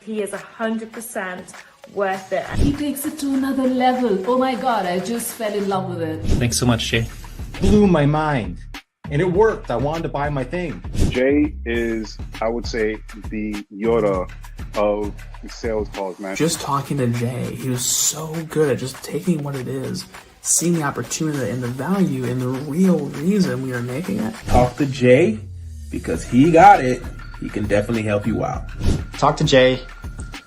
he is 100% worth it. He takes it to another level. Oh my God, I just fell in love with it. Thanks so much, Jay. Blew my mind. And it worked. I wanted to buy my thing. Jay is, I would say, the Yoda of sales calls, man. Just talking to Jay, he was so good at just taking what it is, seeing the opportunity and the value and the real reason we are making it. Talk to Jay, because he got it. He can definitely help you out. Talk to Jay.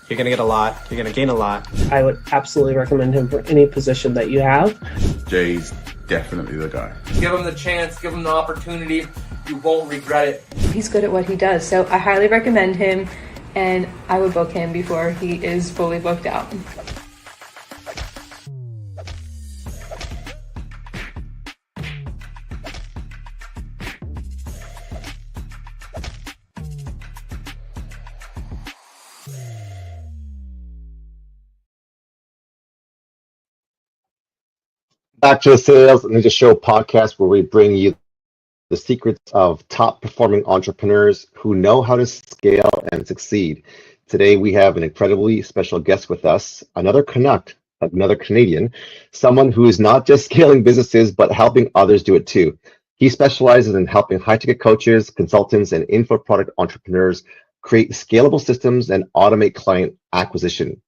You're going to get a lot. You're going to gain a lot. I would absolutely recommend him for any position that you have. Jay's definitely the guy. Give him the chance, give him the opportunity. You won't regret it. He's good at what he does, so I highly recommend him, and I would book him before he is fully booked out. Back to the Sales Ninja Show podcast, where we bring you the secrets of top performing entrepreneurs who know how to scale and succeed. Today, we have an incredibly special guest with us, another Canuck, another Canadian, someone who is not just scaling businesses, but helping others do it too. He specializes in helping high-ticket coaches, consultants, and info product entrepreneurs create scalable systems and automate client acquisition.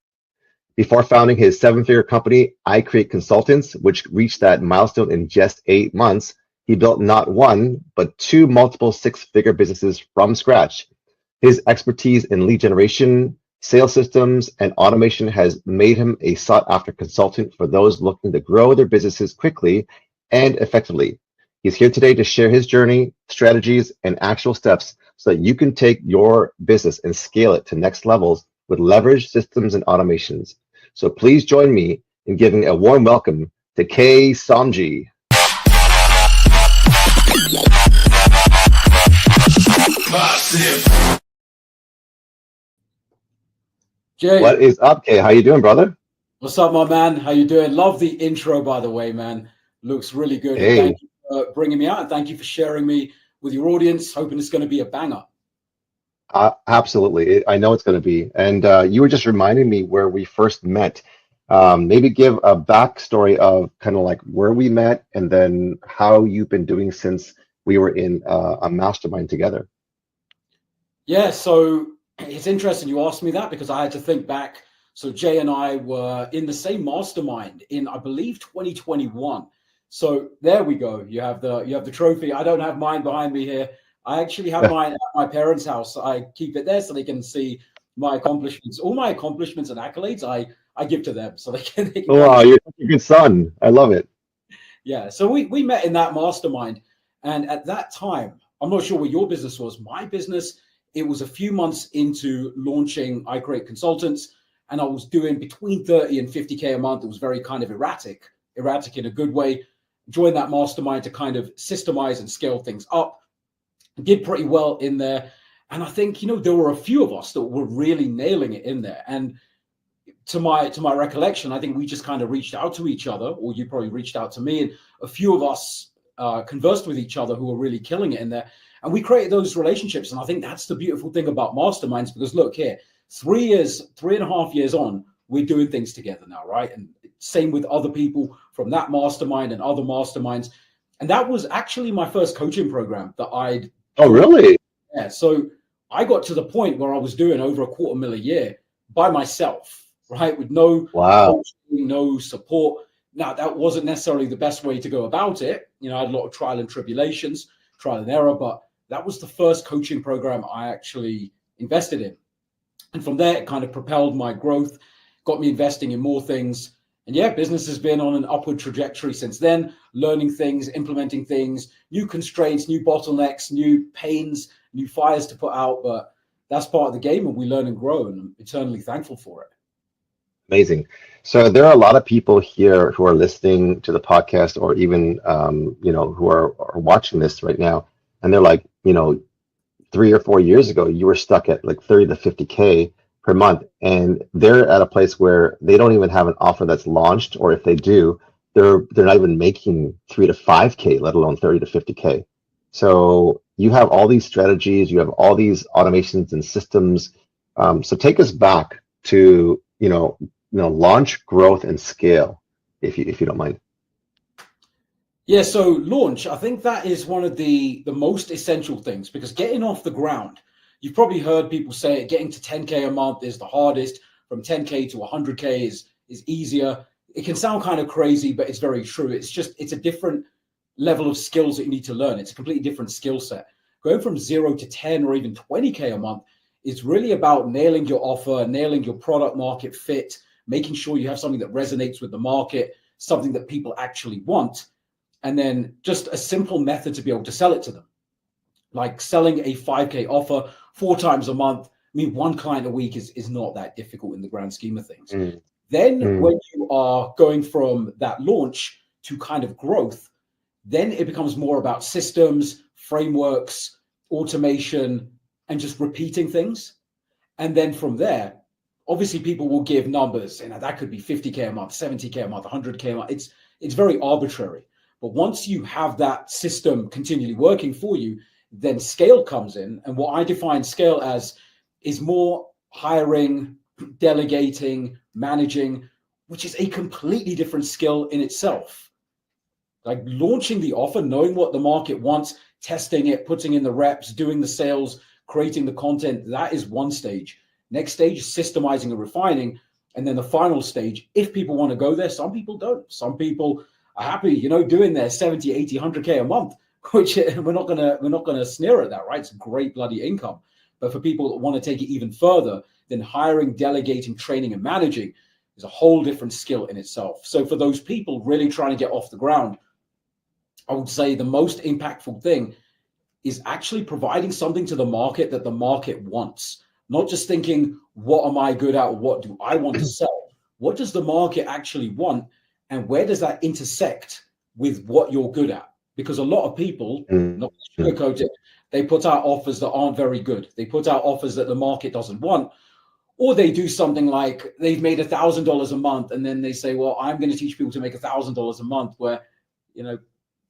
Before founding his 7-figure company, I Create Consultants, which reached that milestone in just 8 months, he built not one, but 2 multiple 6-figure businesses from scratch. His expertise in lead generation, sales systems, and automation has made him a sought-after consultant for those looking to grow their businesses quickly and effectively. He's here today to share his journey, strategies, and actual steps so that you can take your business and scale it to next levels with leverage systems and automations. So please join me in giving a warm welcome to Kay Somji. Jay, what is up, Kay? How you doing, brother? What's up, my man? How you doing? Love the intro, by the way, man. Looks really good. Hey. Thank you for bringing me out, and thank you for sharing me with your audience. Hoping it's going to be a banger. Absolutely. I know it's going to be. And you were just reminding me where we first met. Maybe give a backstory of kind of like where we met and then how you've been doing since we were in a mastermind together. Yeah, so it's interesting you asked me that because I had to think back. So Jay and I were in the same mastermind in, I believe, 2021. So there we go. You have the trophy. I don't have mine behind me here. I actually have mine at my parents' house. I keep it there so they can see my accomplishments. All my accomplishments and accolades, I give to them so they can. Wow, you're such a good son. I love it. Yeah, so we met in that mastermind, and at that time, I'm not sure what your business was. My business, it was a few months into launching I Create Consultants, and I was doing between 30 and 50K a month. It was very kind of erratic in a good way. Joined that mastermind to kind of systemize and scale things up. Did pretty well in there. And I think, there were a few of us that were really nailing it in there. And to my recollection, I think we just kind of reached out to each other, or you probably reached out to me, and a few of us conversed with each other who were really killing it in there. And we created those relationships. And I think that's the beautiful thing about masterminds, because look here, 3.5 years on, we're doing things together now, right? And same with other people from that mastermind and other masterminds. And that was actually my first coaching program that I'd. Oh, really? Yeah. So I got to the point where I was doing over $250,000 a year by myself, right? With no coaching, no support. Now, that wasn't necessarily the best way to go about it. I had a lot of trial and error, but that was the first coaching program I actually invested in. And from there, it kind of propelled my growth, got me investing in more things. And yeah, business has been on an upward trajectory since then, learning things, implementing things, new constraints, new bottlenecks, new pains, new fires to put out. But that's part of the game, and we learn and grow, and I'm eternally thankful for it. Amazing. So there are a lot of people here who are listening to the podcast, or even, who are watching this right now. And they're like, 3 or 4 years ago, you were stuck at like 30 to 50K per month, and they're at a place where they don't even have an offer that's launched, or if they do, they're not even making 3 to 5K, let alone 30 to 50K. So you have all these strategies, you have all these automations and systems, So take us back to, launch, growth, and scale, if you don't mind. Yeah, so launch, I think that is one of the most essential things, because getting off the ground, you've probably heard people say it, getting to 10K a month is the hardest. From 10K to 100K is easier. It can sound kind of crazy, but it's very true. It's a different level of skills that you need to learn. It's a completely different skill set. Going from 0 to 10 or even 20K a month is really about nailing your offer, nailing your product market fit, making sure you have something that resonates with the market, something that people actually want, and then just a simple method to be able to sell it to them. Like selling a 5K offer 4 times a month. I mean, 1 client a week is not that difficult in the grand scheme of things. Then when you are going from that launch to kind of growth, then it becomes more about systems, frameworks, automation, and just repeating things. And then from there, obviously people will give numbers, that could be 50K a month, 70K a month, 100K a month. It's very arbitrary. But once you have that system continually working for you, then scale comes in. And what I define scale as is more hiring, delegating, managing, which is a completely different skill in itself. Like launching the offer, knowing what the market wants, testing it, putting in the reps, doing the sales, creating the content, that is one stage. Next stage is systemizing and refining. And then the final stage, if people want to go there, some people don't. Some people are happy, doing their 70, 80, 100K a month, which we're not gonna sneer at that, right? It's great bloody income. But for people that want to take it even further, then hiring, delegating, training, and managing is a whole different skill in itself. So for those people really trying to get off the ground, I would say the most impactful thing is actually providing something to the market that the market wants. Not just thinking, what am I good at? Or what do I want to sell? What does the market actually want? And where does that intersect with what you're good at? Because a lot of people, not to sugarcoat it, they put out offers that aren't very good. They put out offers that the market doesn't want. Or they do something like they've made $1,000 a month, and then they say, well, I'm going to teach people to make $1,000 a month, where,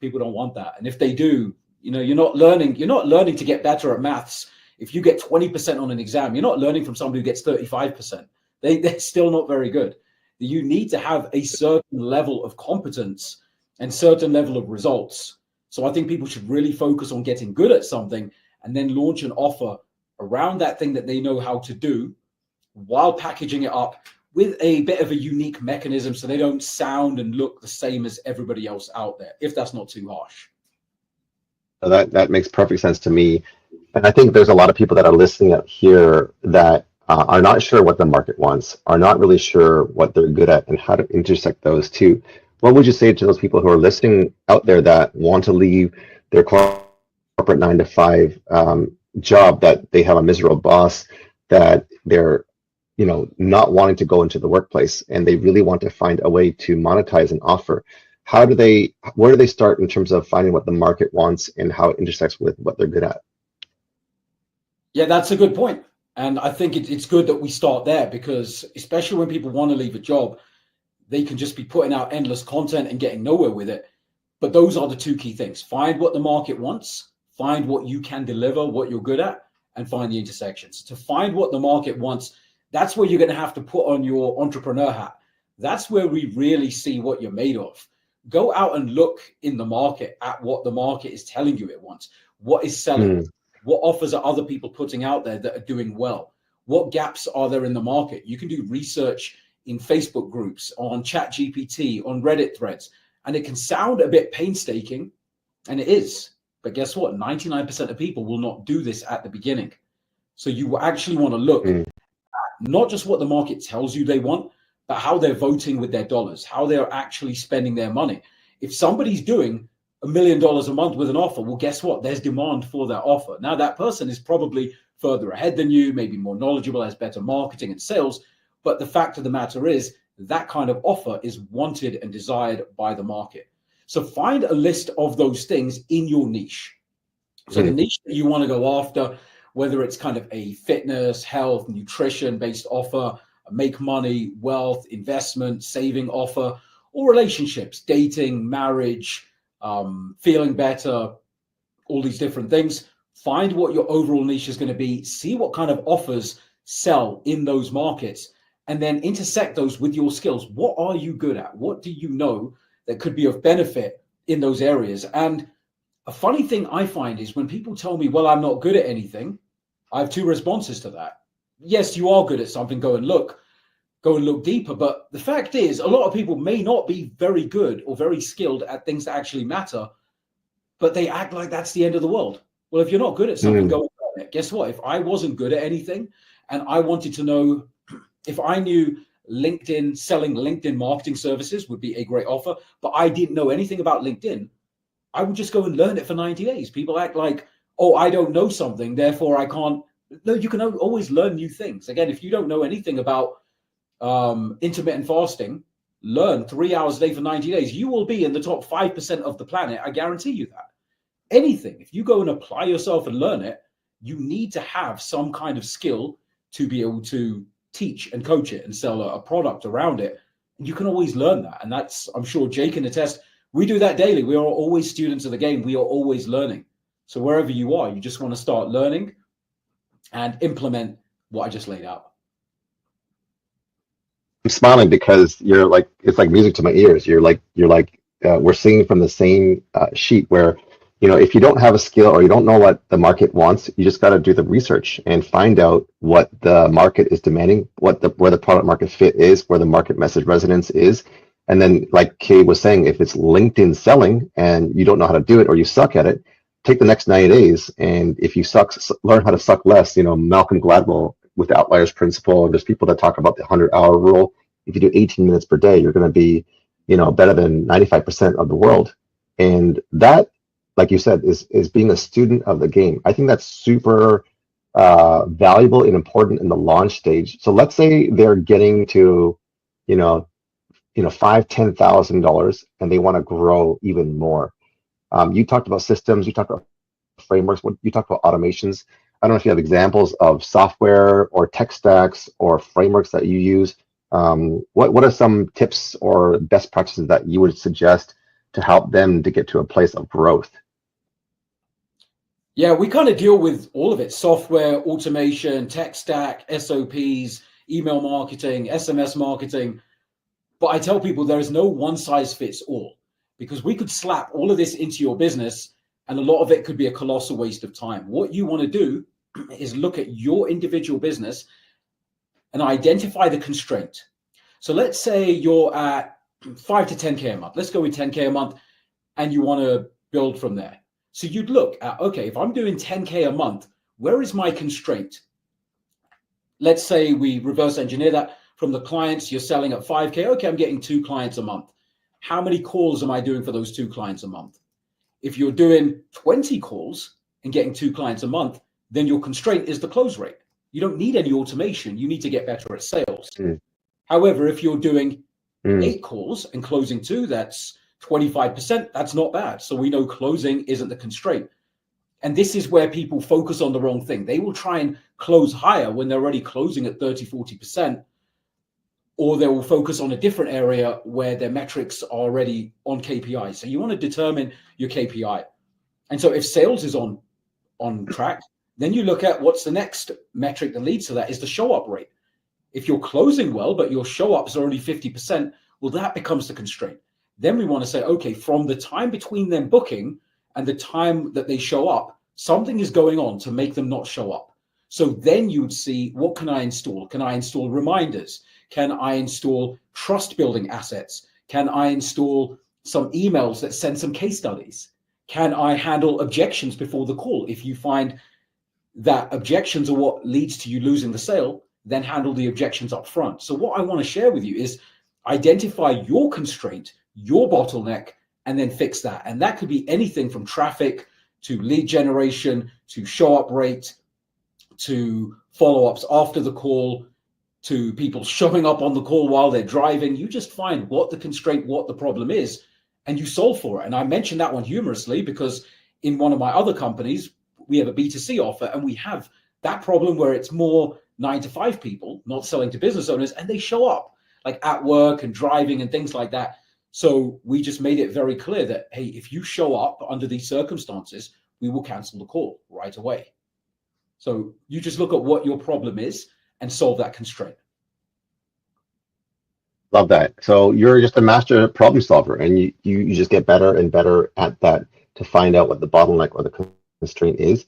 people don't want that. And if they do, you're not learning to get better at maths. If you get 20% on an exam, you're not learning from somebody who gets 35%. They're still not very good. You need to have a certain level of competence and certain level of results. So I think people should really focus on getting good at something and then launch an offer around that thing that they know how to do, while packaging it up with a bit of a unique mechanism so they don't sound and look the same as everybody else out there, if that's not too harsh. That makes perfect sense to me. And I think there's a lot of people that are listening out here that are not sure what the market wants, are not really sure what they're good at and how to intersect those two. What would you say to those people who are listening out there that want to leave their corporate 9-to-5 job, that they have a miserable boss, that they're not wanting to go into the workplace, and they really want to find a way to monetize an offer? Where do they start in terms of finding what the market wants and how it intersects with what they're good at? Yeah, that's a good point. And I think it's good that we start there, because especially when people want to leave a job, they can just be putting out endless content and getting nowhere with it. But those are the 2 key things. Find what the market wants, find what you can deliver, what you're good at, and find the intersections. To find what the market wants, that's where you're going to have to put on your entrepreneur hat. That's where we really see what you're made of. Go out and look in the market at what the market is telling you it wants. What is selling? What offers are other people putting out there that are doing well? What gaps are there in the market? You can do research in Facebook groups, on ChatGPT, on Reddit threads, and it can sound a bit painstaking, and it is. But guess what? 99% of people will not do this at the beginning. So you actually want to look at not just what the market tells you they want, but how they're voting with their dollars, how they're actually spending their money. If somebody's doing $1 million a month with an offer, well, guess what? There's demand for that offer. Now, that person is probably further ahead than you, maybe more knowledgeable, has better marketing and sales. But the fact of the matter is that kind of offer is wanted and desired by the market. So find a list of those things in your niche. So the niche that you want to go after, whether it's kind of a fitness, health, nutrition based offer, make money, wealth, investment, saving offer, or relationships, dating, marriage, feeling better, all these different things. Find what your overall niche is going to be. See what kind of offers sell in those markets, and then intersect those with your skills. What are you good at? What do you know that could be of benefit in those areas? And a funny thing I find is when people tell me, well, I'm not good at anything, I have two responses to that. Yes, you are good at something. Go and look deeper. But the fact is, a lot of people may not be very good or very skilled at things that actually matter, but they act like that's the end of the world. Well, if you're not good at something, go and learn it. Guess what? If I wasn't good at anything and I wanted to know, if I knew LinkedIn, selling LinkedIn marketing services would be a great offer, but I didn't know anything about LinkedIn, I would just go and learn it for 90 days. People act like, oh, I don't know something, therefore I can't. No, you can always learn new things. Again, if you don't know anything about intermittent fasting, learn 3 hours a day for 90 days. You will be in the top 5% of the planet. I guarantee you that. Anything, if you go and apply yourself and learn it, you need to have some kind of skill to be able to teach and coach it and sell a product around it. And you can always learn that. And that's, I'm sure Jay can attest, we do that daily. We are always students of the game. We are always learning. So wherever you are, you just want to start learning and implement what I just laid out. I'm smiling because you're like, it's like music to my ears. You're like, we're singing from the same sheet where, you know, if you don't have a skill or you don't know what the market wants, you just got to do the research and find out what the market is demanding, where the product market fit is, where the market message resonance is. And then, like Kay was saying, if it's LinkedIn selling and you don't know how to do it or you suck at it, take the next 90 days. And if you suck, learn how to suck less. You know, Malcolm Gladwell with the Outliers Principle, there's people that talk about the 100-hour rule. If you do 18 minutes per day, you're going to be, you know, better than 95% of the world. And that, like you said, is being a student of the game. I think that's super valuable and important in the launch stage. So let's say they're getting to, $5,000-$10,000 and they want to grow even more. You talked about systems, you talked about frameworks, you talked about automations. I don't know if you have examples of software or tech stacks or frameworks that you use. What are some tips or best practices that you would suggest to help them to get to a place of growth? Yeah, we kind of deal with all of it: software, automation, tech stack, SOPs, email marketing, SMS marketing. But I tell people there is no one size fits all, because we could slap all of this into your business and a lot of it could be a colossal waste of time. What you want to do is look at your individual business and identify the constraint. So let's say you're at 5 to 10K a month. Let's go with 10K a month and you want to build from there. So you'd look at, okay, if I'm doing 10K a month, where is my constraint? Let's say we reverse engineer that from the clients. You're selling at 5K. Okay, I'm getting 2 clients a month. How many calls am I doing for those 2 clients a month? If you're doing 20 calls and getting 2 clients a month, then your constraint is the close rate. You don't need any automation. You need to get better at sales. However, if you're doing 8 calls and closing 2, that's 25%. That's not bad. So we know closing isn't the constraint. And this is where people focus on the wrong thing. They will try and close higher when they're already closing at 30, 40%, or they will focus on a different area where their metrics are already on KPI. So you want to determine your KPI. And so if sales is on track, then you look at what's the next metric that leads to that is the show up rate. If you're closing well, but your show ups are only 50%, well, that becomes the constraint. Then we want to say, okay, from the time between them booking and the time that they show up, something is going on to make them not show up. So then you would see, what can I install? Can I install reminders? Can I install trust building assets? Can I install some emails that send some case studies? Can I handle objections before the call? If you find that objections are what leads to you losing the sale, then handle the objections up front. So what I want to share with you is identify your constraint, your bottleneck, and then fix that. And that could be anything from traffic to lead generation, to show up rate, to follow-ups after the call, to people showing up on the call while they're driving. You just find what the constraint, what the problem is, and you solve for it. And I mentioned that one humorously because in one of my other companies, we have a B2C offer and we have that problem where it's more 9-to-5 people not selling to business owners, and they show up like at work and driving and things like that. So we just made it very clear that, hey, if you show up under these circumstances, we will cancel the call right away. So you just look at what your problem is and solve that constraint. Love that. So you're just a master problem solver, and you just get better and better at that to find out what the bottleneck or the constraint is.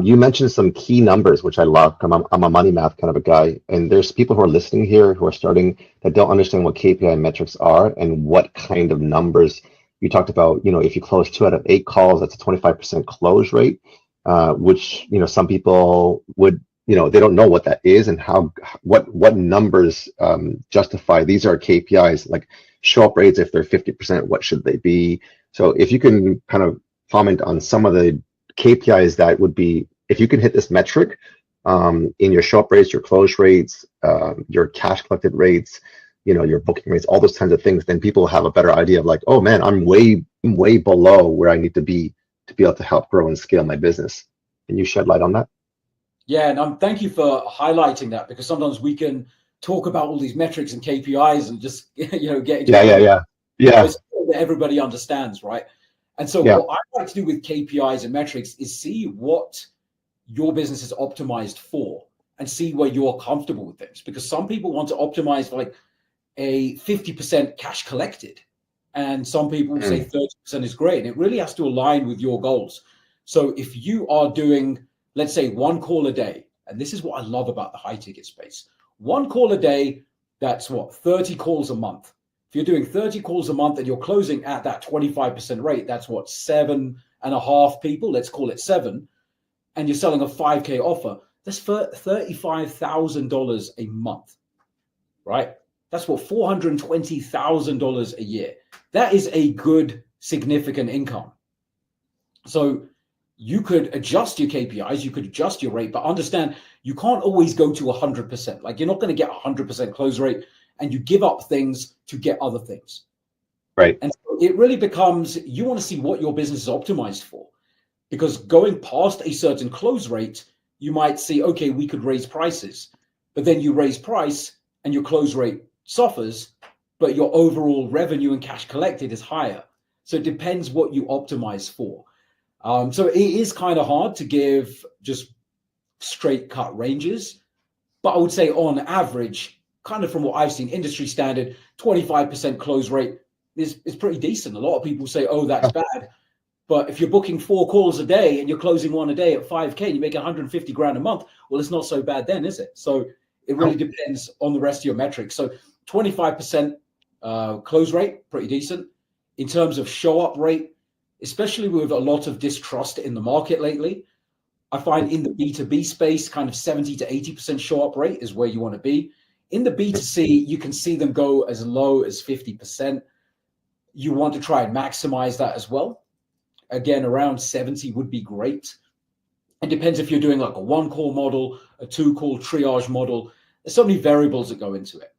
You mentioned some key numbers, which I love. I'm a money math kind of a guy, and there's people who are listening here who are starting that don't understand what KPI metrics are and what kind of numbers. You talked about, if you close 2 out of 8 calls, that's a 25% close rate, which, some people would, they don't know what that is and what numbers justify. These are KPIs, like show up rates. If they're 50%, what should they be? So if you can kind of comment on some of the KPIs that would be, if you can hit this metric in your show up rates, your close rates, your cash collected rates, your booking rates, all those kinds of things, then people have a better idea of like, oh man, I'm way below where I need to be able to help grow and scale my business. Can you shed light on that? Yeah, and thank you for highlighting that, because sometimes we can talk about all these metrics and KPIs and just get into yeah that everybody understands, right? And so what I like to do with KPIs and metrics is see what your business is optimized for and see where you're comfortable with things. Because some people want to optimize for like a 50% cash collected, and some people say 30% is great. And it really has to align with your goals. So if you are doing, let's say, 1 call a day, and this is what I love about the high ticket space, 1 call a day, that's 30 calls a month. If you're doing 30 calls a month and you're closing at that 25% rate, that's 7.5 people, let's call it 7, and you're selling a 5K offer, that's for $35,000 a month, right? That's $420,000 a year. That is a good, significant income. So you could adjust your KPIs, you could adjust your rate, but understand you can't always go to 100%. Like, you're not going to get 100% close rate, and you give up things to get other things. Right. And so it really becomes, you want to see what your business is optimized for, because going past a certain close rate, you might see, okay, we could raise prices, but then you raise price and your close rate suffers, but your overall revenue and cash collected is higher. So it depends what you optimize for. So it is kind of hard to give just straight cut ranges, but I would say on average, kind of from what I've seen, industry standard, 25% close rate is pretty decent. A lot of people say, oh, that's bad. But if you're booking 4 calls a day and you're closing 1 a day at 5K and you make 150 grand a month, well, it's not so bad then, is it? So it really depends on the rest of your metrics. So 25% close rate, pretty decent. In terms of show up rate, especially with a lot of distrust in the market lately, I find in the B2B space, kind of 70 to 80% show up rate is where you want to be. In the B2C, you can see them go as low as 50%. You want to try and maximize that as well. Again, around 70 would be great. It depends if you're doing like a 1-call model, a 2-call triage model. There's so many variables that go into it.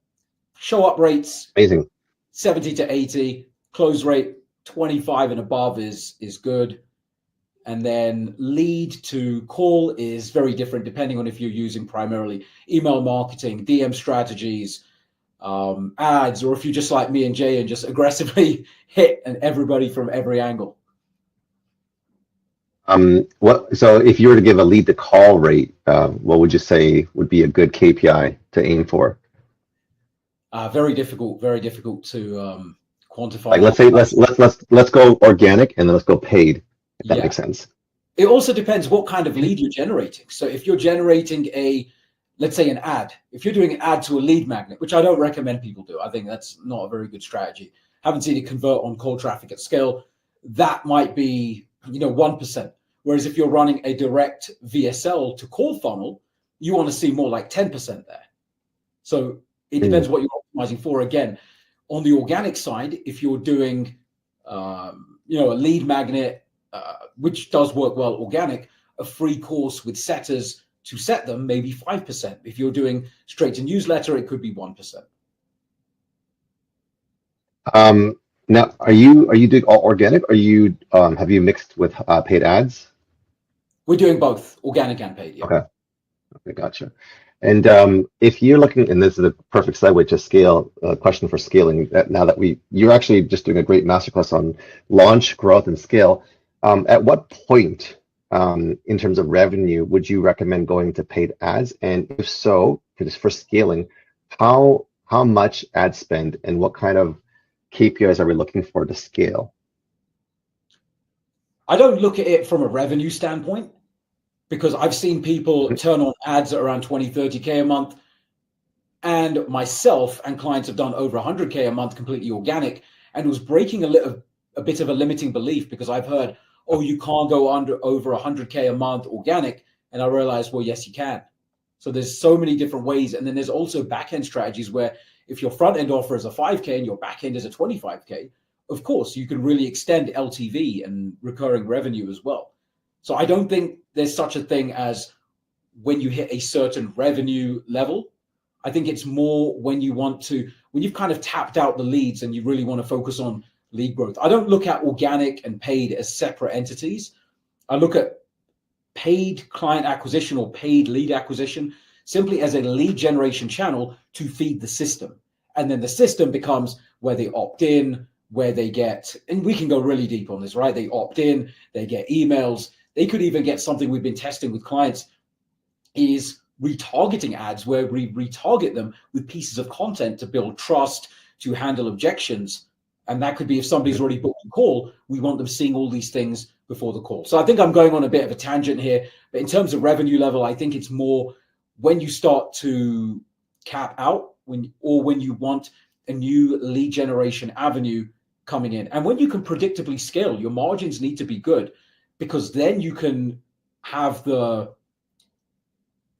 Show up rates, amazing. 70 to 80. Close rate, 25 and above is good. And then lead to call is very different depending on if you're using primarily email marketing, DM strategies, ads, or if you're just like me and Jay and just aggressively hit and everybody from every angle. So if you were to give a lead to call rate, what would you say would be a good KPI to aim for? Very difficult to quantify. Like, let's go organic and then let's go paid. If that makes sense. It also depends what kind of lead you're generating. So if you're generating let's say an ad, if you're doing an ad to a lead magnet, which I don't recommend people do, I think that's not a very good strategy. Haven't seen it convert on cold traffic at scale. That might be, 1%. Whereas if you're running a direct VSL to call funnel, you want to see more like 10% there. So it depends what you're optimizing for. Again, on the organic side, if you're doing, a lead magnet, which does work well organic, a free course with setters to set them, maybe 5%. If you're doing straight to newsletter, it could be 1%. Now, are you doing all organic? Are you have you mixed with paid ads? We're doing both organic and paid. Yeah. Okay, gotcha. And if you're looking, and this is a perfect segue to scale, question for scaling. Now that you're actually just doing a great masterclass on launch, growth, and scale. At what point in terms of revenue, would you recommend going to paid ads? And if so, for scaling, how much ad spend and what kind of KPIs are we looking for to scale? I don't look at it from a revenue standpoint, because I've seen people turn on ads at around 20, 30K a month. And myself and clients have done over 100K a month completely organic. And it was breaking a bit of a limiting belief, because I've heard, oh, you can't go over 100K a month organic. And I realized, well, yes, you can. So there's so many different ways. And then there's also back-end strategies where if your front-end offer is a 5K and your back-end is a 25K, of course, you can really extend LTV and recurring revenue as well. So I don't think there's such a thing as when you hit a certain revenue level. I think it's more when you've kind of tapped out the leads and you really want to focus on lead growth. I don't look at organic and paid as separate entities. I look at paid client acquisition or paid lead acquisition simply as a lead generation channel to feed the system. And then the system becomes where they opt in, where they get, and we can go really deep on this, right? They opt in, they get emails. They could even get something we've been testing with clients is retargeting ads, where we retarget them with pieces of content to build trust, to handle objections. And that could be if somebody's already booked a call, we want them seeing all these things before the call. So I think I'm going on a bit of a tangent here, but in terms of revenue level, I think it's more when you start to cap out, when you want a new lead generation avenue coming in. And when you can predictably scale, your margins need to be good, because then you can have the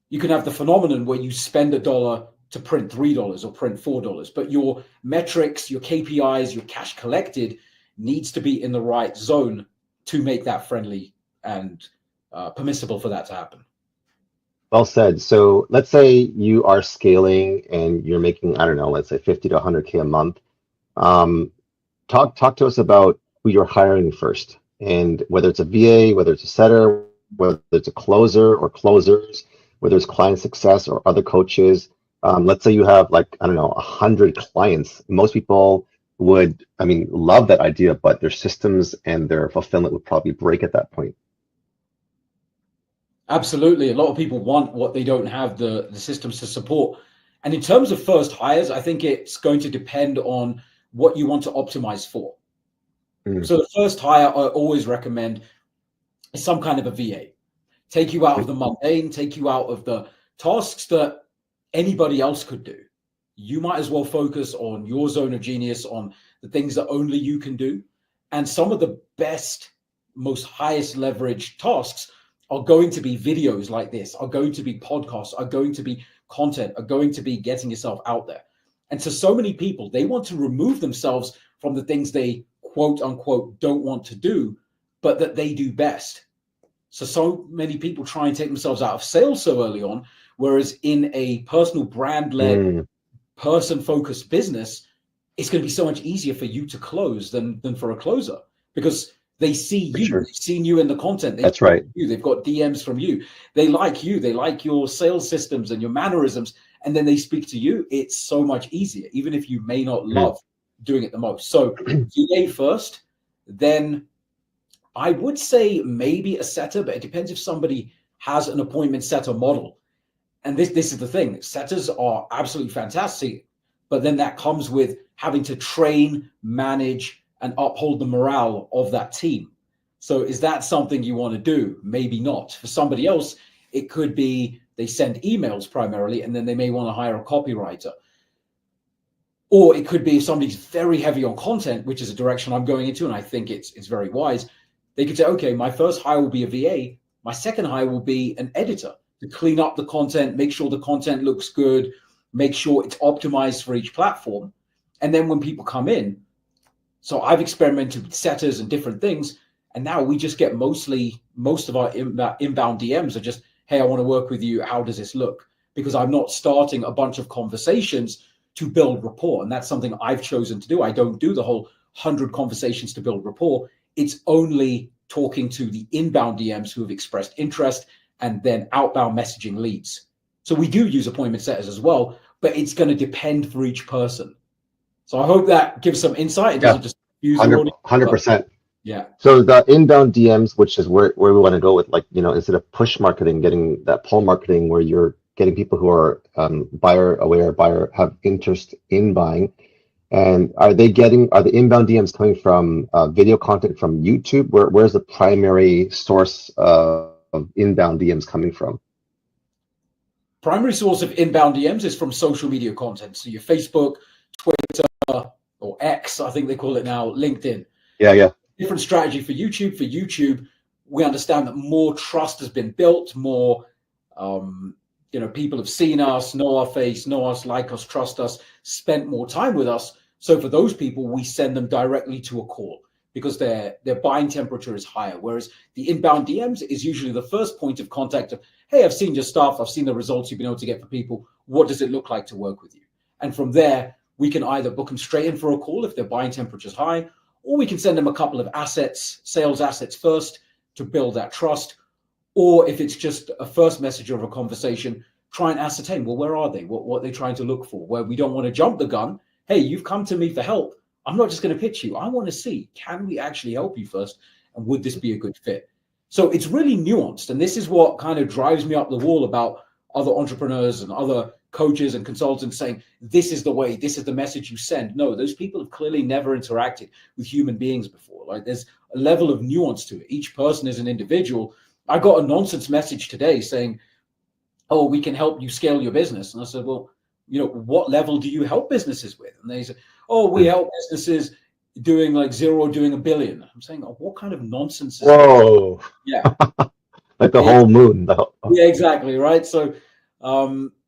phenomenon where you spend $1 to print $3 or print $4, but your metrics, your KPIs, your cash collected needs to be in the right zone to make that friendly and permissible for that to happen. Well said. So let's say you are scaling and you're making, I don't know, let's say 50 to 100K a month. Talk to us about who you're hiring first, and whether it's a VA, whether it's a setter, whether it's a closer or closers, whether it's client success or other coaches. Let's say you have 100 clients. Most people would, love that idea, but their systems and their fulfillment would probably break at that point. Absolutely. A lot of people want what they don't have the systems to support. And in terms of first hires, I think it's going to depend on what you want to optimize for. So the first hire I always recommend is some kind of a VA. Take you out of the mundane, take you out of the tasks that anybody else could do. You might as well focus on your zone of genius, on the things that only you can do. And some of the best, most highest leverage tasks are going to be videos like this, are going to be podcasts, are going to be content, are going to be getting yourself out there. And to so many people, they want to remove themselves from the things they quote unquote don't want to do, but that they do best. So many people try and take themselves out of sales so early on, whereas in a personal brand-led, person-focused business, it's going to be so much easier for you to close than for a closer, because they see you, they've seen you in the content. That's right. They've got DMs from you. They like you. They like your sales systems and your mannerisms. And then they speak to you. It's so much easier, even if you may not love doing it the most. So VA first, then I would say maybe a setter, but it depends if somebody has an appointment setter model. And this is the thing. Setters are absolutely fantastic, but then that comes with having to train, manage, and uphold the morale of that team. So is that something you want to do? Maybe not. For somebody else, it could be they send emails primarily, and then they may want to hire a copywriter. Or it could be if somebody's very heavy on content, which is a direction I'm going into, and I think it's very wise. They could say, okay, my first hire will be a VA. My second hire will be an editor to clean up the content, make sure the content looks good, make sure it's optimized for each platform. And then when people come in, so I've experimented with setters and different things, and now we just get most of our inbound DMs are just, hey, I want to work with you. How does this look? Because I'm not starting a bunch of conversations to build rapport. And that's something I've chosen to do. I don't do the whole 100 conversations to build rapport. It's only talking to the inbound DMs who have expressed interest, and then outbound messaging leads. So we do use appointment setters as well, but it's going to depend for each person. So I hope that gives some insight. It doesn't just use 100%. Yeah. So the inbound DMs, which is where we want to go with, like, instead of push marketing, getting that pull marketing where you're getting people who are buyer aware, have interest in buying. And are the inbound DMs coming from video content from YouTube? Where's the primary source of inbound DMs coming from? Primary source of inbound DMs is from social media content. So your Facebook, Twitter, or X, I think they call it now, LinkedIn. Yeah. Different strategy for YouTube. For YouTube, we understand that more trust has been built, more people have seen us, know our face, know us, like us, trust us, spent more time with us. So for those people, we send them directly to a call because their buying temperature is higher. Whereas the inbound DMs is usually the first point of contact of, hey, I've seen your stuff, I've seen the results you've been able to get for people. What does it look like to work with you? And from there, we can either book them straight in for a call if their buying temperature is high, or we can send them a couple of sales assets first to build that trust. Or if it's just a first message of a conversation, try and ascertain, well, where are they? What are they trying to look for? Where we don't want to jump the gun. Hey, you've come to me for help. I'm not just going to pitch you. I want to see, can we actually help you first? And would this be a good fit? So it's really nuanced. And this is what kind of drives me up the wall about other entrepreneurs and other coaches and consultants saying, this is the way, this is the message you send. No, those people have clearly never interacted with human beings before. Like, there's a level of nuance to it. Each person is an individual. I got a nonsense message today saying, oh, we can help you scale your business. And I said, well, what level do you help businesses with? And they said, oh, we help businesses doing like 0 or doing 1 billion. I'm saying, oh, what kind of nonsense is Whoa. that? Yeah. Like the whole moon. Yeah, exactly. Right. So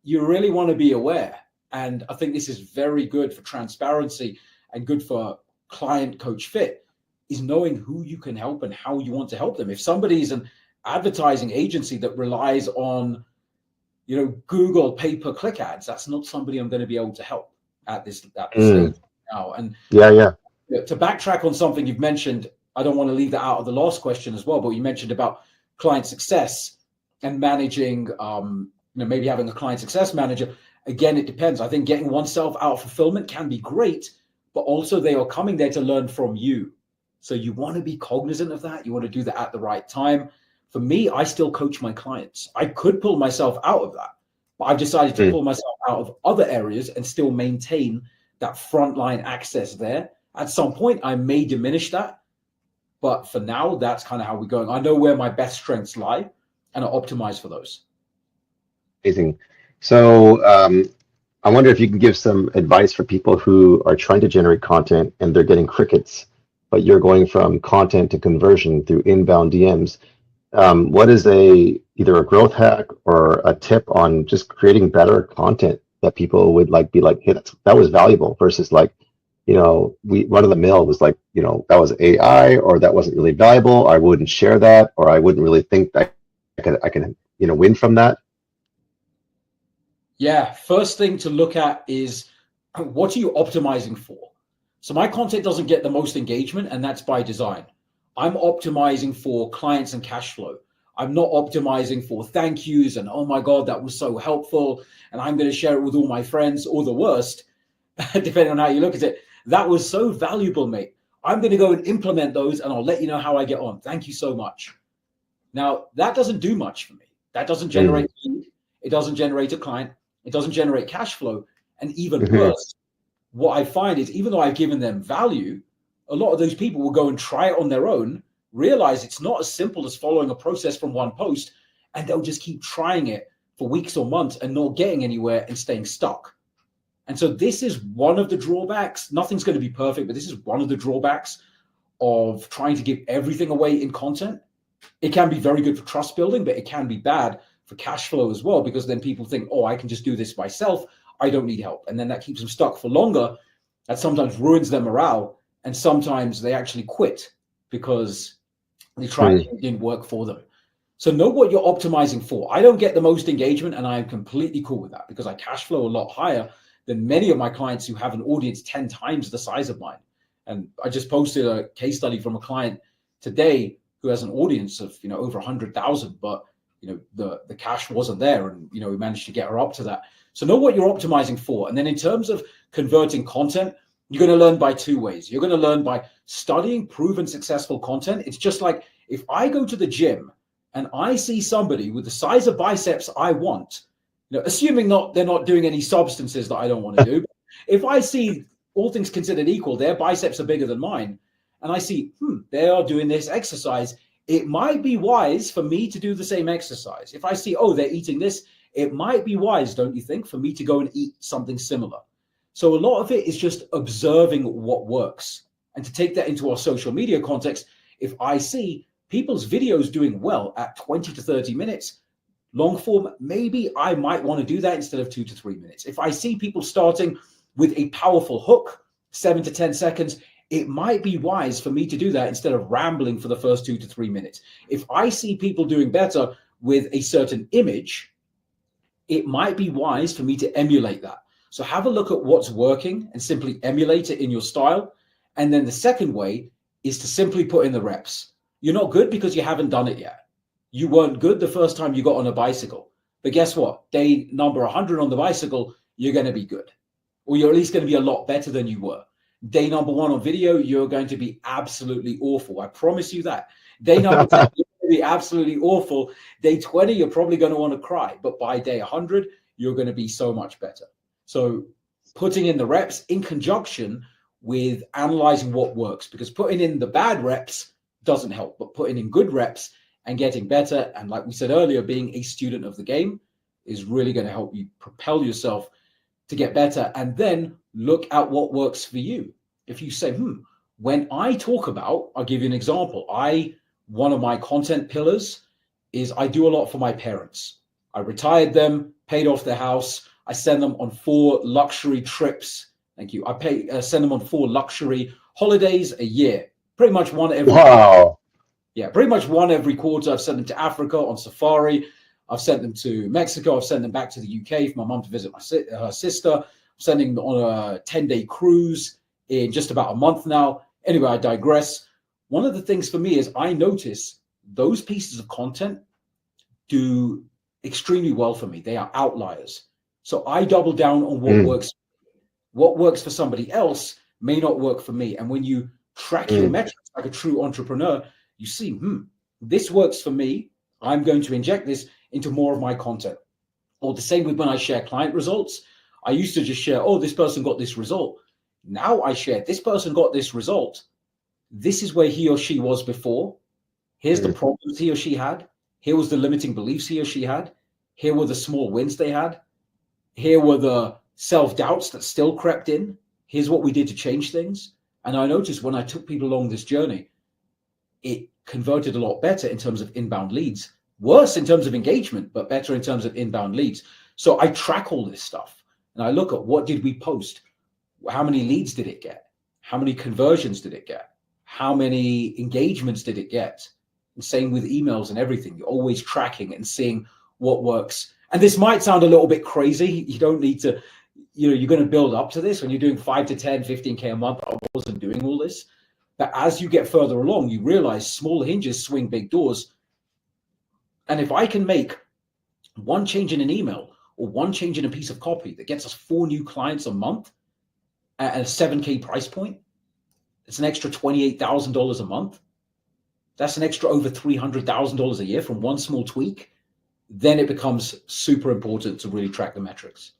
you really want to be aware. And I think this is very good for transparency and good for client coach fit, is knowing who you can help and how you want to help them. If somebody's an advertising agency that relies on, Google pay-per-click ads, that's not somebody I'm going to be able to help at this stage now. And to backtrack on something you've mentioned, I don't want to leave that out of the last question as well, but you mentioned about client success and managing, maybe having a client success manager. Again, it depends. I think getting oneself out of fulfillment can be great, but also they are coming there to learn from you. So you want to be cognizant of that. You want to do that at the right time. For me, I still coach my clients. I could pull myself out of that, but I've decided to pull myself out of other areas and still maintain that frontline access there. At some point, I may diminish that, but for now, that's kind of how we're going. I know where my best strengths lie, and I optimize for those. Amazing. So I wonder if you can give some advice for people who are trying to generate content and they're getting crickets, but you're going from content to conversion through inbound DMs. What is either a growth hack or a tip on just creating better content that people would be like, hey, that was valuable, versus like, we run of the mill was like, that was AI, or that wasn't really valuable. I wouldn't share that, or I wouldn't really think that I can win from that. Yeah. First thing to look at is, what are you optimizing for? So my content doesn't get the most engagement, and that's by design. I'm optimizing for clients and cash flow. I'm not optimizing for thank yous and, oh my God, that was so helpful, and I'm going to share it with all my friends, or the worst, depending on how you look at it, that was so valuable, mate. I'm going to go and implement those, and I'll let you know how I get on. Thank you so much. Now, that doesn't do much for me. That doesn't generate lead. It doesn't generate a client. It doesn't generate cash flow. And even worse, what I find is, even though I've given them value, a lot of those people will go and try it on their own, realize it's not as simple as following a process from one post, and they'll just keep trying it for weeks or months and not getting anywhere and staying stuck. And so this is one of the drawbacks. Nothing's going to be perfect, but this is one of the drawbacks of trying to give everything away in content. It can be very good for trust building, but it can be bad for cash flow as well, because then people think, oh, I can just do this myself. I don't need help. And then that keeps them stuck for longer. That sometimes ruins their morale. And sometimes they actually quit because they tried it didn't work for them. So know what you're optimizing for. I don't get the most engagement, and I am completely cool with that, because I cash flow a lot higher than many of my clients who have an audience 10 times the size of mine. And I just posted a case study from a client today who has an audience of, over 100,000, but the cash wasn't there, and we managed to get her up to that. So know what you're optimizing for. And then in terms of converting content, You're going to learn by two ways. You're going to learn by studying proven successful content. It's just like if I go to the gym and I see somebody with the size of biceps I want, assuming they're not doing any substances that I don't want to do. If I see, all things considered equal, their biceps are bigger than mine, and I see, they are doing this exercise, it might be wise for me to do the same exercise. If I see, they're eating this, it might be wise, don't you think, for me to go and eat something similar. So a lot of it is just observing what works. And to take that into our social media context, if I see people's videos doing well at 20 to 30 minutes, long form, maybe I might want to do that instead of 2 to 3 minutes. If I see people starting with a powerful hook, 7 to 10 seconds, it might be wise for me to do that instead of rambling for the first 2 to 3 minutes. If I see people doing better with a certain image, it might be wise for me to emulate that. So have a look at what's working and simply emulate it in your style. And then the second way is to simply put in the reps. You're not good because you haven't done it yet. You weren't good the first time you got on a bicycle. But guess what? Day number 100 on the bicycle, you're going to be good. Or you're at least going to be a lot better than you were. Day number 1 on video, you're going to be absolutely awful. I promise you that. Day number 10, you're going to be absolutely awful. Day 20, you're probably going to want to cry. But by day 100, you're going to be so much better. So putting in the reps in conjunction with analyzing what works, because putting in the bad reps doesn't help, but putting in good reps and getting better, and like we said earlier, being a student of the game is really going to help you propel yourself to get better. And then look at what works for you. If you say, when I talk about, I'll give you an example. One of my content pillars is I do a lot for my parents. I retired them, paid off their house. I send them on 4 luxury trips. Thank you. I send them on 4 luxury holidays a year. Pretty much one every. Wow. Yeah, pretty much one every quarter. I've sent them to Africa on safari. I've sent them to Mexico. I've sent them back to the UK for my mum to visit her sister. I'm sending them on a 10-day cruise in just about a month now. Anyway, I digress. One of the things for me is I notice those pieces of content do extremely well for me. They are outliers. So I double down on what works. What works for somebody else may not work for me. And when you track your metrics like a true entrepreneur, you see, this works for me. I'm going to inject this into more of my content. Or the same with when I share client results. I used to just share, this person got this result. Now I share, this person got this result. This is where he or she was before. Here's the problems he or she had. Here was the limiting beliefs he or she had. Here were the small wins they had. Here were the self-doubts that still crept in. Here's what we did to change things. And I noticed when I took people along this journey, it converted a lot better in terms of inbound leads. Worse in terms of engagement, but better in terms of inbound leads. So I track all this stuff and I look at what did we post? How many leads did it get? How many conversions did it get? How many engagements did it get? And same with emails and everything. You're always tracking and seeing what works. And this might sound a little bit crazy. You don't need to, you're going to build up to this when you're doing 5 to 10, 15K a month. I wasn't doing all this. But as you get further along, you realize small hinges swing big doors. And if I can make one change in an email or one change in a piece of copy that gets us 4 new clients a month at a 7K price point, it's an extra $28,000 a month. That's an extra over $300,000 a year from one small tweak. Then it becomes super important to really track the metrics.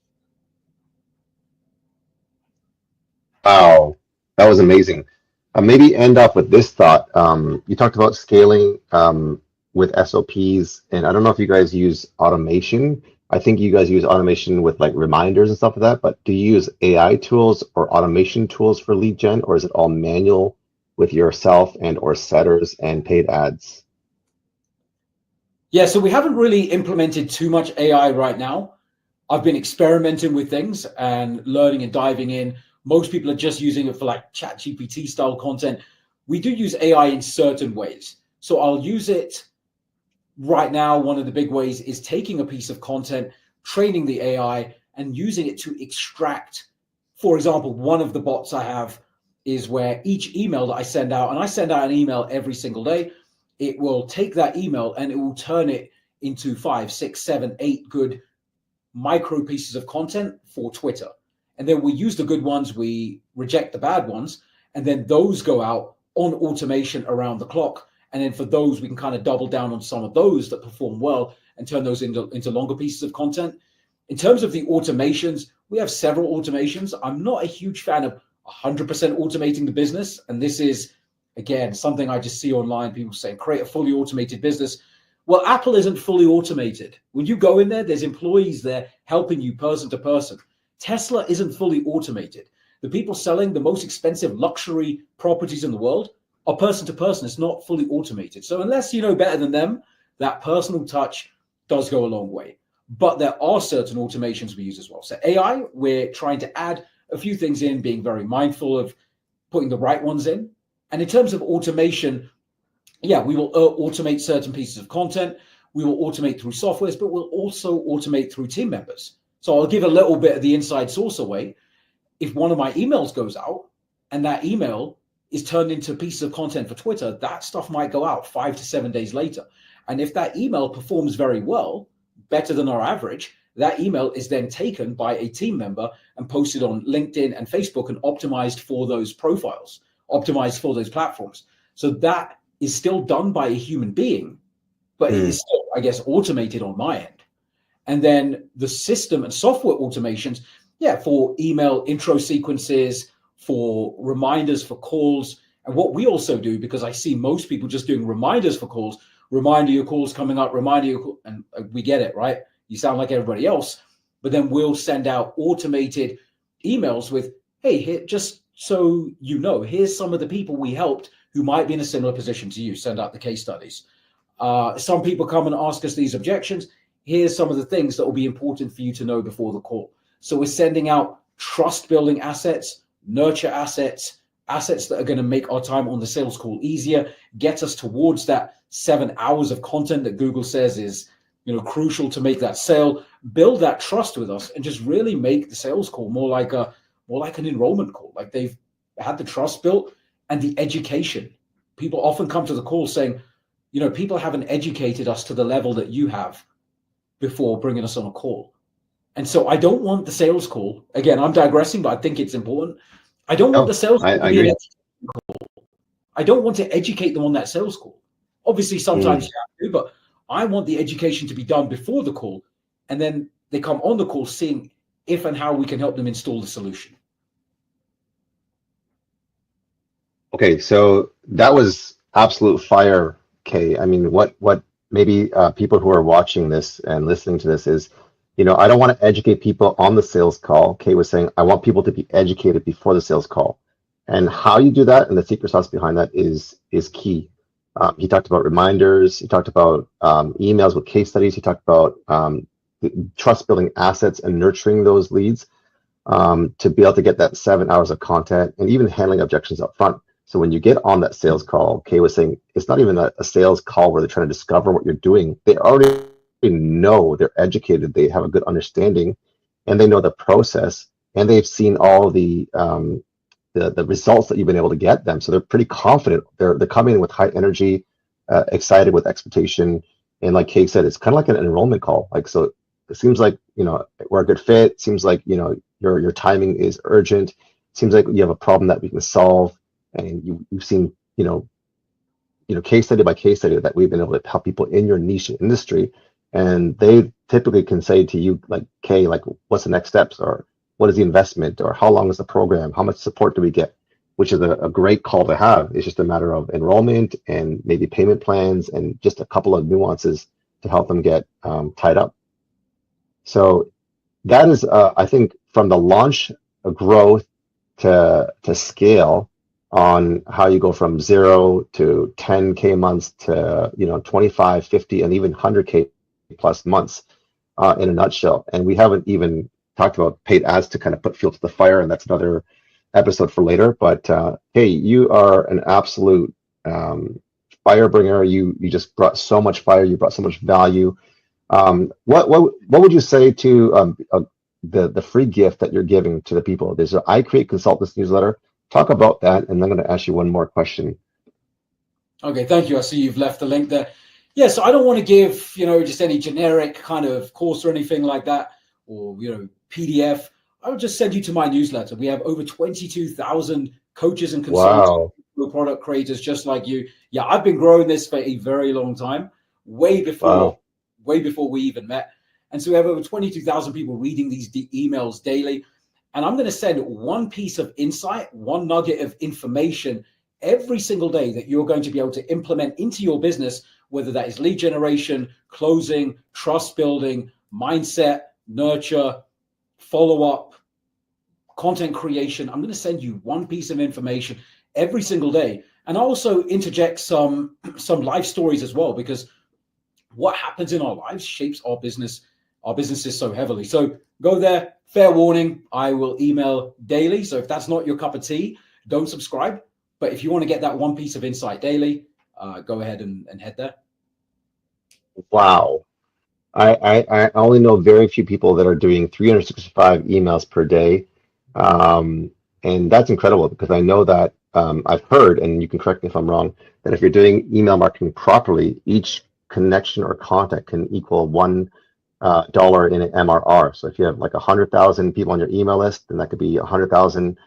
Wow, that was amazing. Maybe end up with this thought. You talked about scaling with SOPs, and I don't know if you guys use automation. I think you guys use automation with like reminders and stuff like that, but do you use AI tools or automation tools for lead gen, or is it all manual with yourself and or setters and paid ads? Yeah, so we haven't really implemented too much AI right now. I've been experimenting with things and learning and diving in. Most people are just using it for like ChatGPT style content. We do use AI in certain ways. So I'll use it right now. One of the big ways is taking a piece of content, training the AI and using it to extract. For example, one of the bots I have is where each email that I send out, and I send out an email every single day, it will take that email and it will turn it into 5, 6, 7, 8 good micro pieces of content for Twitter. and then we use the good ones, we reject the bad ones, and then those go out on automation around the clock. And then for those, we can kind of double down on some of those that perform well and turn those into longer pieces of content. In terms of the automations, we have several automations. I'm not a huge fan of 100% automating the business. And this is, again, something I just see online, people saying, create a fully automated business. Well, Apple isn't fully automated. When you go in there, there's employees there helping you person to person. Tesla isn't fully automated. The people selling the most expensive luxury properties in the world are person to person. It's not fully automated. So unless you know better than them, that personal touch does go a long way. But there are certain automations we use as well. So AI, we're trying to add a few things in, being very mindful of putting the right ones in. And in terms of automation, yeah, we will automate certain pieces of content. We will automate through softwares, but we'll also automate through team members. So I'll give a little bit of the inside source away. If one of my emails goes out and that email is turned into pieces of content for Twitter, that stuff might go out 5 to 7 days later. And if that email performs very well, better than our average, that email is then taken by a team member and posted on LinkedIn and Facebook and optimized for those profiles, optimized for those platforms. So that is still done by a human being, but it is still, I guess, automated on my end. And then the system and software automations, yeah, for email intro sequences, for reminders for calls. And what we also do, because I see most people just doing reminders for calls, reminder your call's coming up, reminder your call, and we get it, right? You sound like everybody else, but then we'll send out automated emails with, hey, here, just so you know, here's some of the people we helped who might be in a similar position to you. Send out the case studies. Some people come and ask us these objections. Here's some of the things that will be important for you to know before the call. So we're sending out trust building assets, nurture assets, assets that are going to make our time on the sales call easier, get us towards that 7 hours of content that Google says is, crucial to make that sale, build that trust with us, and just really make the sales call more like an enrollment call. Like they've had the trust built and the education. People often come to the call saying, people haven't educated us to the level that you have before bringing us on a call. And so I don't want the sales call. Again, I'm digressing, but I think it's important. I don't want the sales call to be an education call. I don't want to educate them on that sales call. Obviously, sometimes you have to, but I want the education to be done before the call. And then they come on the call seeing if and how we can help them install the solution. Okay, so that was absolute fire, Kay. I mean, what maybe people who are watching this and listening to this is, I don't want to educate people on the sales call. Kay was saying, I want people to be educated before the sales call. And how you do that and the secret sauce behind that is key. He talked about reminders. He talked about emails with case studies. He talked about trust building assets and nurturing those leads to be able to get that 7 hours of content and even handling objections up front. So when you get on that sales call, Kay was saying, it's not even a sales call where they're trying to discover what you're doing. They already know, they're educated, they have a good understanding, and they know the process, and they've seen all the results that you've been able to get them. So they're pretty confident. They're coming in with high energy, excited with expectation. And like Kay said, it's kind of like an enrollment call. Like, so it seems like, we're a good fit. Seems like, your timing is urgent. Seems like you have a problem that we can solve. And you've seen, case study by case study that we've been able to help people in your niche industry. And they typically can say to you, like, Kay, like, what's the next steps? Or what is the investment? Or how long is the program? How much support do we get? Which is a great call to have. It's just a matter of enrollment and maybe payment plans and just a couple of nuances to help them get tied up. So that is, I think, from the launch growth to scale on how you go from 0 to 10K months to 25, 50, and even 100K plus months in a nutshell. And we haven't even talked about paid ads to kind of put fuel to the fire, and that's another episode for later. But hey, you are an absolute fire bringer. You just brought so much fire. You brought so much value. What would you say to the free gift that you're giving to the people? There's an I Create Consultants newsletter. Talk about that, and I'm going to ask you one more question. Okay, thank you. I see you've left the link there. Yeah, so I don't want to give, just any generic kind of course or anything like that, or, PDF. I would just send you to my newsletter. We have over 22,000 coaches and consultants, product creators just like you. Yeah, I've been growing this for a very long time, way before we even met. And so we have over 22,000 people reading these emails daily. And I'm going to send one piece of insight, one nugget of information every single day that you're going to be able to implement into your business, whether that is lead generation, closing, trust building, mindset, nurture, follow-up, content creation. I'm going to send you one piece of information every single day. And I'll also interject some life stories as well, because what happens in our lives shapes our businesses so heavily. So go there. Fair warning, I will email daily. So if that's not your cup of tea, don't subscribe. But if you want to get that one piece of insight daily, go ahead and head there. Wow. I only know very few people that are doing 365 emails per day. And that's incredible, because I know that I've heard, and you can correct me if I'm wrong, that if you're doing email marketing properly, each connection or contact can equal $1 in an MRR. So if you have like 100,000 people on your email list, then that could be 100,000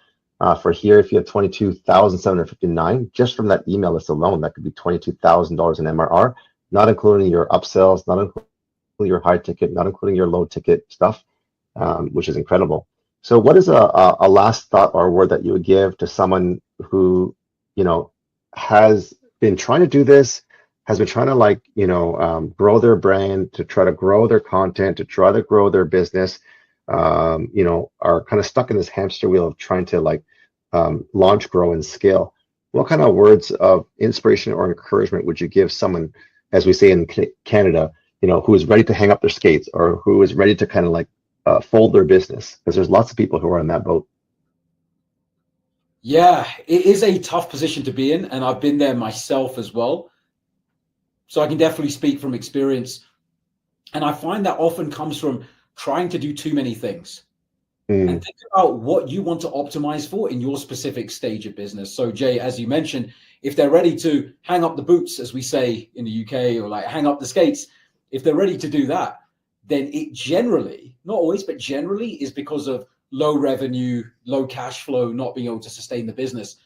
for here. If you have 22,759, just from that email list alone, that could be $22,000 in MRR, not including your upsells, not including your high ticket, not including your low ticket stuff, which is incredible. So what is a last thought or word that you would give to someone who, has been trying to do this, has been trying to grow their brand, to try to grow their content, to try to grow their business, are kind of stuck in this hamster wheel of trying to launch, grow, and scale? What kind of words of inspiration or encouragement would you give someone, as we say in Canada, who is ready to hang up their skates, or who is ready to kind of fold their business? Because there's lots of people who are in that boat. Yeah, it is a tough position to be in, and I've been there myself as well. So I can definitely speak from experience. And I find that often comes from trying to do too many things. And think about what you want to optimize for in your specific stage of business. So Jay, as you mentioned, if they're ready to hang up the boots, as we say in the UK, or hang up the skates, if they're ready to do that, then it generally, not always, but generally is because of low revenue, low cash flow, not being able to sustain the business.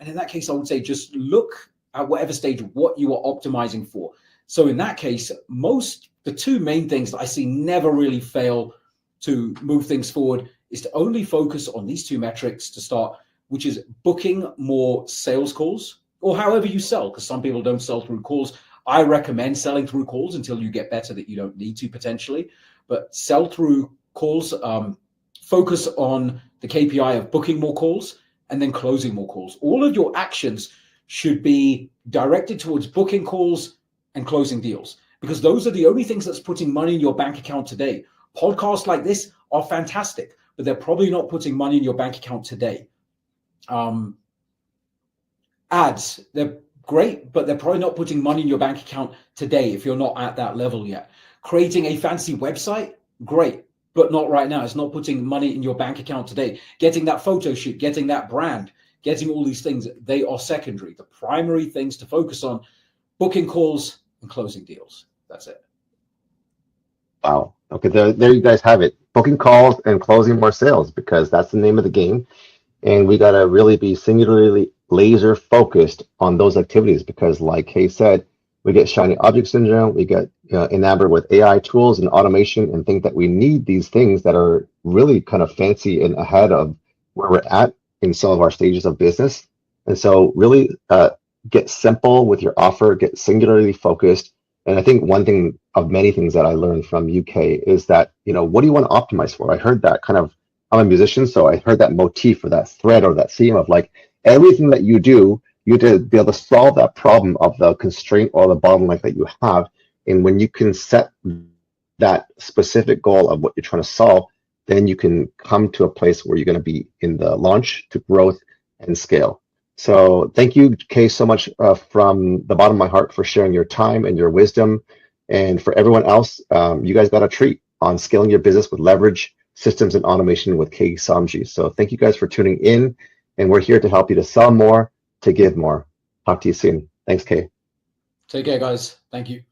And in that case, I would say just look at whatever stage, what you are optimizing for. So in that case, the two main things that I see never really fail to move things forward is to only focus on these two metrics to start, which is booking more sales calls, or however you sell, because some people don't sell through calls. I recommend selling through calls until you get better that you don't need to potentially, but sell through calls, focus on the KPI of booking more calls and then closing more calls. All of your actions should be directed towards booking calls and closing deals, because those are the only things that's putting money in your bank account today. Podcasts like this are fantastic, but they're probably not putting money in your bank account today. Ads, they're great, but they're probably not putting money in your bank account today if you're not at that level yet. Creating a fancy website, great, but not right now. It's not putting money in your bank account today. Getting that photo shoot, getting that brand, getting all these things, they are secondary. The primary things to focus on, booking calls and closing deals. That's it. Wow. Okay, there you guys have it. Booking calls and closing more sales, because that's the name of the game. And we got to really be singularly laser focused on those activities, because like Kay said, we get shiny object syndrome, we get enamored with AI tools and automation and think that we need these things that are really kind of fancy and ahead of where we're at in some of our stages of business. And so really get simple with your offer, get singularly focused. And I think one thing of many things that I learned from UK is that, what do you want to optimize for? I heard that I'm a musician, so I heard that motif or that thread or that theme of everything that you do, you have to be able to solve that problem of the constraint or the bottleneck that you have. And when you can set that specific goal of what you're trying to solve, then you can come to a place where you're going to be in the launch to growth and scale. So thank you, Kay, so much from the bottom of my heart for sharing your time and your wisdom. And for everyone else, you guys got a treat on scaling your business with leverage, systems, and automation with Kay Somji. So thank you guys for tuning in. And we're here to help you to sell more, to give more. Talk to you soon. Thanks, Kay. Take care, guys. Thank you.